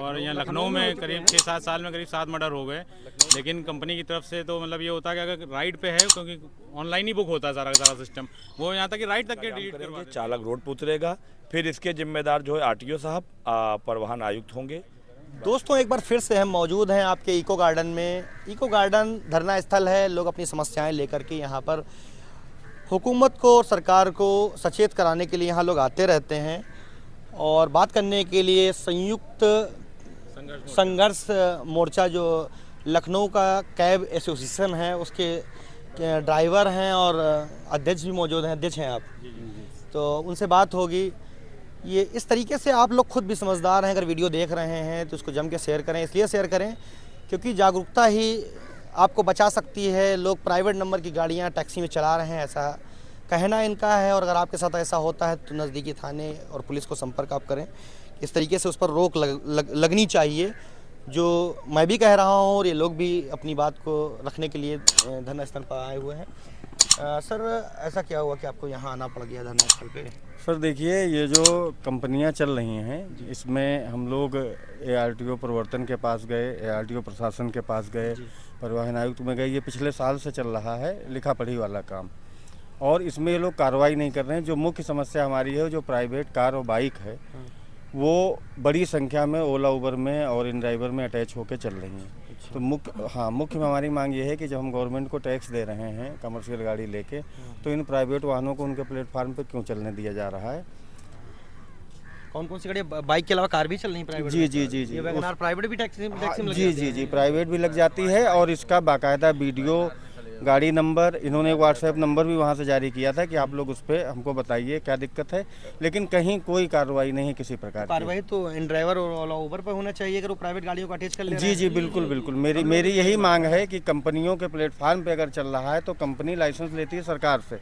और यहाँ लखनऊ में करीब 6-7 साल में करीब 7 मर्डर हो गए। लेकिन कंपनी की तरफ से तो मतलब ये होता है कि अगर राइड पे है, क्योंकि ऑनलाइन ही बुक होता है सारा का सारा सिस्टम, वो यहाँ तक कि राइड तक के डिलीट करवा देते हैं। चालक रोड पर उतरेगा, फिर इसके जिम्मेदार जो है आरटीओ साहब, परिवहन आयुक्त होंगे। दोस्तों, एक बार फिर से हम मौजूद हैं आपके इको गार्डन में। इको गार्डन धरना स्थल है। लोग अपनी समस्याएं लेकर के यहाँ पर हुकूमत को और सरकार को सचेत कराने के लिए यहाँ लोग आते रहते हैं और बात करने के लिए संयुक्त संघर्ष मोर्चा जो लखनऊ का कैब एसोसिएशन है उसके ड्राइवर हैं और अध्यक्ष भी मौजूद हैं। अध्यक्ष हैं आप, तो उनसे बात होगी। ये इस तरीके से आप लोग खुद भी समझदार हैं, अगर वीडियो देख रहे हैं तो उसको जम के शेयर करें। इसलिए शेयर करें क्योंकि जागरूकता ही आपको बचा सकती है। लोग प्राइवेट नंबर की गाड़ियां टैक्सी में चला रहे हैं, ऐसा कहना इनका है। और अगर आपके साथ ऐसा होता है तो नज़दीकी थाने और पुलिस को संपर्क आप करें। इस तरीके से उस पर रोक लगनी चाहिए, जो मैं भी कह रहा हूँ और ये लोग भी अपनी बात को रखने के लिए धरना स्थल पर आए हुए हैं। सर, ऐसा क्या हुआ कि आपको यहाँ आना पड़ गया धरना स्थल पे? सर देखिए, ये जो कंपनियां चल रही हैं इसमें हम लोग ARTO प्रवर्तन के पास गए, ARTO प्रशासन के पास गए, परिवहन आयुक्त में गए। ये पिछले साल से चल रहा है लिखा पढ़ी वाला काम, और इसमें ये लोग कार्रवाई नहीं कर रहे हैं। जो मुख्य समस्या हमारी है, जो प्राइवेट कार और बाइक है वो बड़ी संख्या में ओला उबर में और इन ड्राइवर में अटैच होकर चल रही हैं। तो मुख्य हमारी मांग ये है कि जब हम गवर्नमेंट को टैक्स दे रहे हैं कमर्शियल गाड़ी लेके, तो इन प्राइवेट वाहनों को उनके प्लेटफार्म पे क्यों चलने दिया जा रहा है? कौन कौन सी गाड़ी, बाइक के अलावा कार भी चल रही है प्राइवेट? जी। ये वैगनआर प्राइवेट भी टैक्सी में लग जी, प्राइवेट भी लग जाती है। और इसका बाकायदा वीडियो, गाड़ी नंबर, इन्होंने एक व्हाट्सएप नंबर भी वहाँ से जारी किया था कि आप लोग उस पर हमको बताइए क्या दिक्कत है, लेकिन कहीं कोई कार्रवाई नहीं है किसी प्रकार की। कार्रवाई तो इन ड्राइवर और ओला उबर पर होना चाहिए अगर वो प्राइवेट गाड़ियों को अटैच कर ले रहे हैं। जी, बिल्कुल। मेरी यही मांग है कि कंपनियों के प्लेटफार्म पे अगर चल रहा है तो कंपनी लाइसेंस लेती है सरकार से।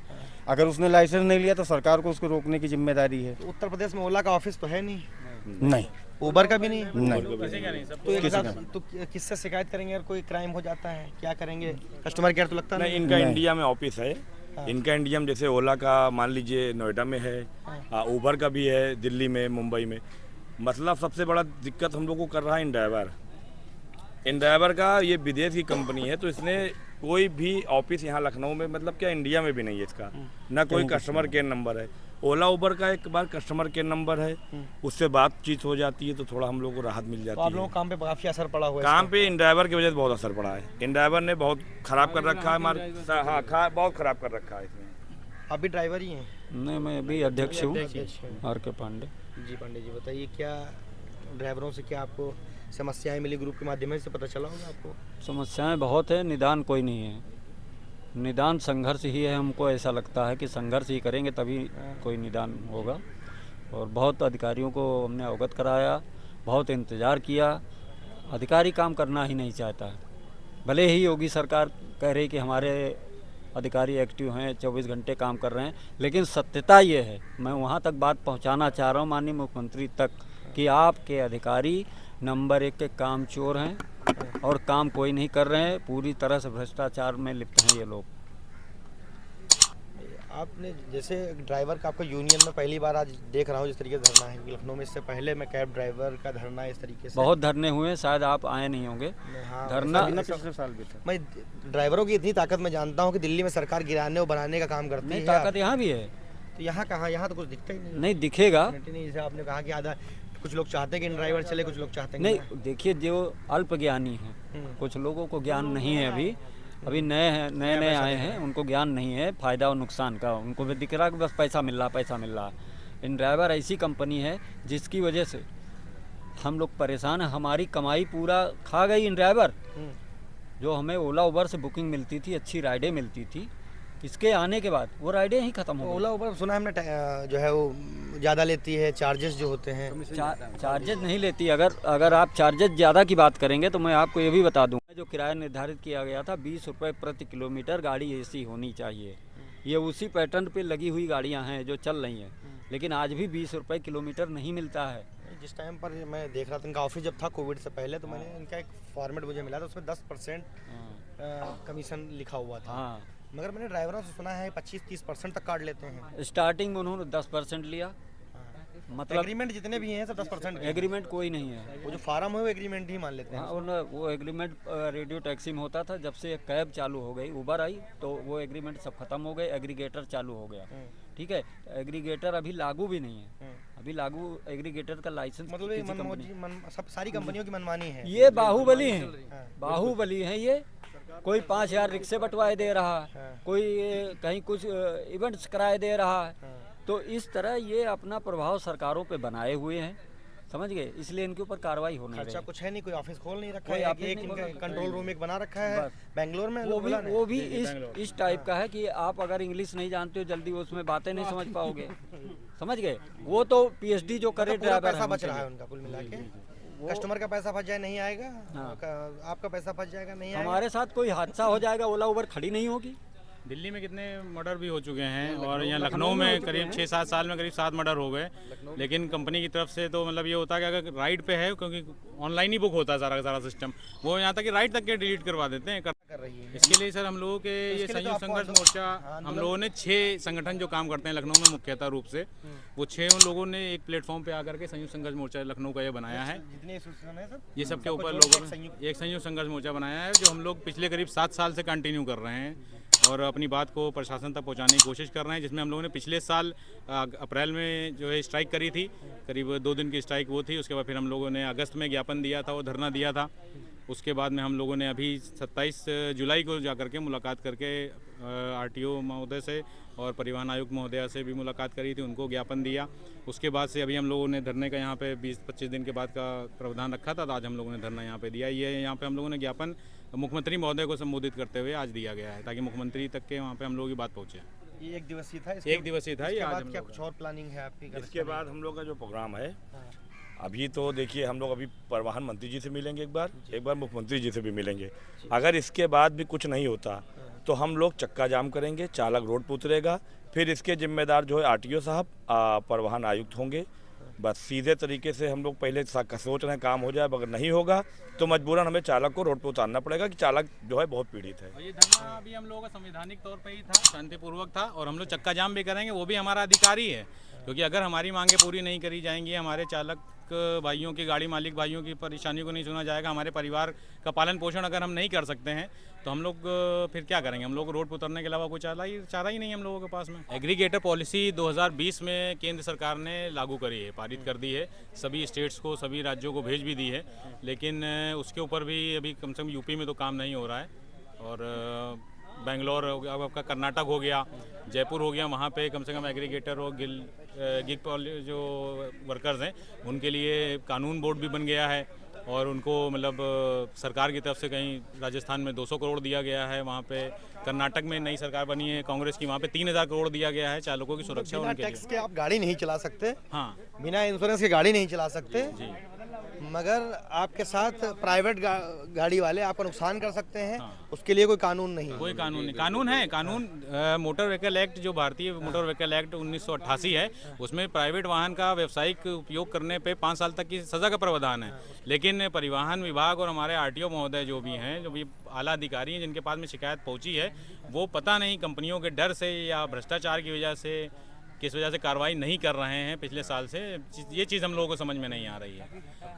अगर उसने लाइसेंस नहीं लिया तो सरकार को उसको रोकने की जिम्मेदारी है। तो उत्तर प्रदेश में ओला का ऑफिस तो है नहीं, उबर का भी नहीं। तो किससे शिकायत करेंगे अगर कोई क्राइम हो जाता है? क्या करेंगे? कस्टमर केयर तो लगता नहीं। इनका इंडिया में ऑफिस है। इनका इंडिया में जैसे ओला का मान लीजिए नोएडा में है, उबर का भी है दिल्ली में, मुंबई में। मतलब सबसे बड़ा दिक्कत हम लोग को कर रहा है इन ड्राइवर का। ये विदेश की कंपनी है, तो इसने कोई भी ऑफिस यहाँ लखनऊ में, मतलब क्या इंडिया में भी नहीं है इसका, ना कोई कस्टमर केयर नंबर है। ओला उबर का एक बार कस्टमर केयर नंबर है, उससे बातचीत हो जाती है तो थोड़ा हम लोग को राहत मिल जाती है। आप लोगों काम पे काफी असर पड़ा हुआ है? काम पे इन ड्राइवर की वजह से बहुत असर पड़ा है। इन ड्राइवर ने बहुत खराब कर रखा है बहुत खराब कर रखा है इसमें। आप भी ड्राइवर ही हैं? नहीं, मैं भी अध्यक्ष हूँ, RK पांडे जी। पांडे जी, बताइए क्या ड्राइवरों से क्या आपको समस्याएं मिली? ग्रुप के माध्यम से पता चला होगा आपको? समस्याएं बहुत है, निदान कोई नहीं है। निदान संघर्ष ही है। हमको ऐसा लगता है कि संघर्ष ही करेंगे तभी कोई निदान होगा। और बहुत अधिकारियों को हमने अवगत कराया, बहुत इंतज़ार किया। अधिकारी काम करना ही नहीं चाहता है। भले ही योगी सरकार कह रही कि हमारे अधिकारी एक्टिव हैं, 24 घंटे काम कर रहे हैं, लेकिन सत्यता ये है, मैं वहाँ तक बात पहुँचाना चाह रहा हूँ माननीय मुख्यमंत्री तक, कि आपके अधिकारी नंबर 1 के काम चोर हैं और काम कोई नहीं कर रहे हैं। पूरी तरह से भ्रष्टाचार में लिप्त हैं ये लोग। आपने जैसे ड्राइवर का आपका यूनियन में पहली बार आज देख रहा हूँ जिस तरीके से धरना है लखनऊ में। इससे पहले मैं कैब ड्राइवर का धरना इस तरीके से बहुत धरने हुए, शायद आप आए नहीं होंगे। हाँ, धरना पिछले साल भी था। मैं ड्राइवरों की इतनी ताकत मैं जानता हूँ कि दिल्ली में सरकार गिराने और बनाने का काम करती है। ताकत यहाँ भी है। तो यहाँ कहाँ? यहाँ तो कुछ दिखता ही नहीं दिखेगा। नहीं, जैसे आपने कहा कि आधा कुछ लोग चाहते हैं कि ड्राइवर चले, कुछ लोग चाहते हैं नहीं। देखिए, जो अल्प ज्ञानी हैं, कुछ लोगों को ज्ञान नहीं है। अभी नए आए हैं, उनको ज्ञान नहीं है फ़ायदा और नुकसान का। उनको भी दिख रहा है कि बस पैसा मिल रहा। इन ड्राइवर ऐसी कंपनी है जिसकी वजह से हम लोग परेशान हैं। हमारी कमाई पूरा खा गई इन ड्राइवर। जो हमें ओला उबर से बुकिंग मिलती थी, अच्छी राइडें मिलती थी, इसके आने के बाद वो राइडें ही खत्म हो गई। ओला उबर सुना हमने जो है वो ज़्यादा लेती है, चार्जेस जो होते हैं। चार्जेस नहीं लेती। अगर आप चार्जेस ज़्यादा की बात करेंगे तो मैं आपको ये भी बता दूं, जो किराया निर्धारित किया गया था 20 रुपये प्रति किलोमीटर गाड़ी AC होनी चाहिए। ये उसी पैटर्न पे लगी हुई गाड़ियां हैं जो चल रही हैं, लेकिन आज भी 20 रुपये किलोमीटर नहीं मिलता है। जिस टाइम पर मैं देख रहा था इनका ऑफिस जब था कोविड से पहले, तो मैंने इनका एक फॉर्मेट मुझे मिला था, उसमें 10% कमीशन लिखा हुआ था। मगर मैंने ड्राइवरों से सुना है 25-30% तक काट लेते हैं। स्टार्टिंग में उन्होंने 10% लिया, मतलब एग्रीमेंट जितने भी हैं सब 10% के हैं। एग्रीमेंट कोई नहीं है। वो जो फार्म है वो एग्रीमेंट ही मान लेते हैं। हाँ, वो एग्रीमेंट रेडियो टैक्सी में होता था। जब से कैब चालू हो गई, उबर आई, तो वो एग्रीमेंट सब खत्म हो गए, एग्रीगेटर चालू हो गया। ठीक है, एग्रीगेटर अभी लागू भी नहीं है। अभी लागू एग्रीगेटर का लाइसेंस मतलब ये सब सारी कंपनियों की मनमानी है। ये बाहुबली हैं, बाहुबली हैं ये। कोई 5,000 रिक्शे बंटवाए दे रहा है, कोई कहीं कुछ इवेंट्स कराए दे रहा है। तो इस तरह ये अपना प्रभाव सरकारों पे बनाए हुए हैं, समझ गए, इसलिए इनके ऊपर कार्रवाई होनी खर्चा चाहिए। कुछ है नहीं, कोई ऑफिस खोल नहीं रखा कोई है, ऑफिस एक नहीं इनका खोला। कंट्रोल रूम एक बना रखा है बेंगलोर में। वो भी इस टाइप का है कि आप अगर इंग्लिश नहीं जानते हो जल्दी उसमें बातें नहीं समझ पाओगे, समझ गए। वो तो पीएचडी जो करे पूरा ड्राइवर पैसा है बच रहा है उनका कुल मिला के। कस्टमर का पैसा फंस जाए नहीं आएगा, आपका पैसा फंस जाएगा नहीं आएगा। हमारे साथ कोई हादसा हो जाएगा, ओला उबर खड़ी नहीं होगी। दिल्ली में कितने मर्डर भी हो चुके हैं और यहाँ लखनऊ में करीब 6-7 साल में करीब 7 मर्डर हो गए। लेकिन कंपनी की तरफ से तो मतलब ये होता है कि अगर राइड पे है, क्योंकि ऑनलाइन ही बुक होता है सारा का सारा सिस्टम, वो यहाँ तक कि राइड तक के डिलीट करवा देते हैं। कर रही है। इसके लिए सर हम लोगों के ये संयुक्त संघर्ष मोर्चा, हम लोगों ने 6 संगठन जो काम करते हैं लखनऊ में मुख्यतः रूप से, वो 6 लोगों ने एक प्लेटफॉर्म पे आकर के संयुक्त संघर्ष मोर्चा लखनऊ का ये बनाया है। जितने एसोसिएशन है सब ये सबके ऊपर लोगों ने एक संयुक्त संघर्ष मोर्चा बनाया है, जो हम लोग पिछले करीब 7 साल से कंटिन्यू कर रहे हैं और अपनी बात को प्रशासन तक पहुंचाने की कोशिश कर रहे हैं। जिसमें हम लोगों ने पिछले साल अप्रैल में जो है स्ट्राइक करी थी, करीब 2 दिन की स्ट्राइक वो थी। उसके बाद फिर हम लोगों ने अगस्त में ज्ञापन दिया था, वो धरना दिया था। उसके बाद में हम लोगों ने अभी 27 जुलाई को जाकर के मुलाकात करके आरटीओ महोदय से और परिवहन आयुक्त महोदया से भी मुलाकात करी थी, उनको ज्ञापन दिया। उसके बाद से अभी हम लोगों ने धरने का यहाँ पे 20-25 दिन के बाद का प्रावधान रखा था, तो आज हम लोगों ने धरना यहाँ पे दिया। ये यहाँ पे हम लोगों ने ज्ञापन मुख्यमंत्री महोदय को संबोधित करते हुए आज दिया गया है, ताकि मुख्यमंत्री तक के वहाँ पे हम लोगों की बात पहुँचे। ये एक दिवसीय था। एक दिवसीय था ये। आज हम क्या लोग कुछ और प्लानिंग है आपकी? इसके बाद हम लोग का जो प्रोग्राम है, अभी तो देखिए हम लोग अभी परिवहन मंत्री जी से मिलेंगे, एक बार मुख्यमंत्री जी से भी मिलेंगे। अगर इसके बाद भी कुछ नहीं होता तो हम लोग चक्का जाम करेंगे, चालक रोड पर उतरेगा, फिर इसके जिम्मेदार जो है आरटीओ साहब, परिवहन आयुक्त होंगे। बस सीधे तरीके से हम लोग पहले सोच रहे हैं काम हो जाए, अगर नहीं होगा तो मजबूरन हमें चालक को रोड पर उतारना पड़ेगा कि चालक जो है बहुत पीड़ित है। और ये धरना अभी हम लोगों का संवैधानिक तौर पे ही था, शांतिपूर्वक था, और हम लोग चक्का जाम भी करेंगे, वो भी हमारा अधिकार ही है। क्योंकि अगर हमारी मांगें पूरी नहीं करी जाएंगी, हमारे चालक भाइयों की, गाड़ी मालिक भाइयों की परेशानियों को नहीं सुना जाएगा, हमारे परिवार का पालन पोषण अगर हम नहीं कर सकते हैं, तो हम लोग फिर क्या करेंगे? हम लोग रोड पर उतरने के अलावा कोई चारा ही नहीं है हम लोगों के पास में। एग्रीगेटर पॉलिसी 2020 में केंद्र सरकार ने लागू करी है, पारित कर दी है, सभी स्टेट्स को, सभी राज्यों को भेज भी दी है। लेकिन उसके ऊपर भी अभी कम से कम यूपी में तो काम नहीं हो रहा है। और बेंगलोर हो गया, अब आपका कर्नाटक हो गया, जयपुर हो गया, वहाँ पे कम से कम एग्रीगेटर और गिग जो वर्कर्स हैं उनके लिए कानून बोर्ड भी बन गया है। और उनको मतलब सरकार की तरफ से कहीं राजस्थान में 200 करोड़ दिया गया है, वहाँ पे कर्नाटक में नई सरकार बनी है कांग्रेस की, वहाँ पे 3000 करोड़ दिया गया है चालकों की सुरक्षा बिना उनके लिए। टैक्स के आप गाड़ी नहीं चला सकते, हाँ बिना इंश्योरेंस के गाड़ी नहीं चला सकते जी। मगर आपके साथ प्राइवेट गाड़ी वाले आपका नुकसान कर सकते हैं, उसके लिए कोई कानून नहीं है। कोई कानून नहीं, कानून है, कानून मोटर व्हीकल एक्ट जो भारतीय मोटर व्हीकल एक्ट 1988 है, उसमें प्राइवेट वाहन का व्यावसायिक उपयोग करने पे 5 साल तक की सज़ा का प्रावधान है। लेकिन परिवहन विभाग और हमारे आरटीओ महोदय जो भी हैं, जो भी आला अधिकारी हैं जिनके पास में शिकायत पहुंची है, वो पता नहीं कंपनियों के डर से या भ्रष्टाचार की वजह से किस वजह से कार्रवाई नहीं कर रहे हैं पिछले साल से, ये चीज़ हम लोगों को समझ में नहीं आ रही है।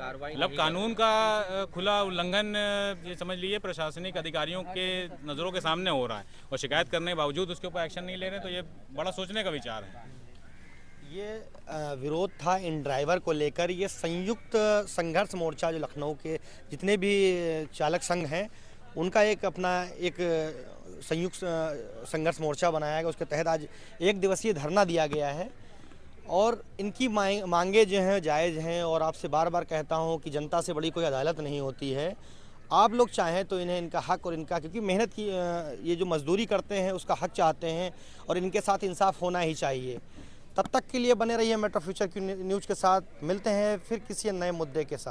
मतलब कानून का खुला उल्लंघन ये समझ लीजिए प्रशासनिक अधिकारियों के नज़रों के सामने हो रहा है, और शिकायत करने के बावजूद उसके ऊपर एक्शन नहीं ले रहे, तो ये बड़ा सोचने का विचार है। ये विरोध था इन ड्राइवर को लेकर। ये संयुक्त संघर्ष मोर्चा जो लखनऊ के जितने भी चालक संघ हैं उनका एक अपना एक संयुक्त संघर्ष मोर्चा बनाया गया, उसके तहत आज एक दिवसीय धरना दिया गया है। और इनकी मांगे जो हैं जायज़ हैं, और आपसे बार बार कहता हूं कि जनता से बड़ी कोई अदालत नहीं होती है। आप लोग चाहें तो इन्हें इनका हक और इनका, क्योंकि मेहनत की ये जो मजदूरी करते हैं उसका हक चाहते हैं, और इनके साथ इंसाफ होना ही चाहिए। तब तक के लिए बने रहिए मेट्रो फ्यूचर की न्यूज़ के साथ। मिलते हैं फिर किसी नए मुद्दे के साथ।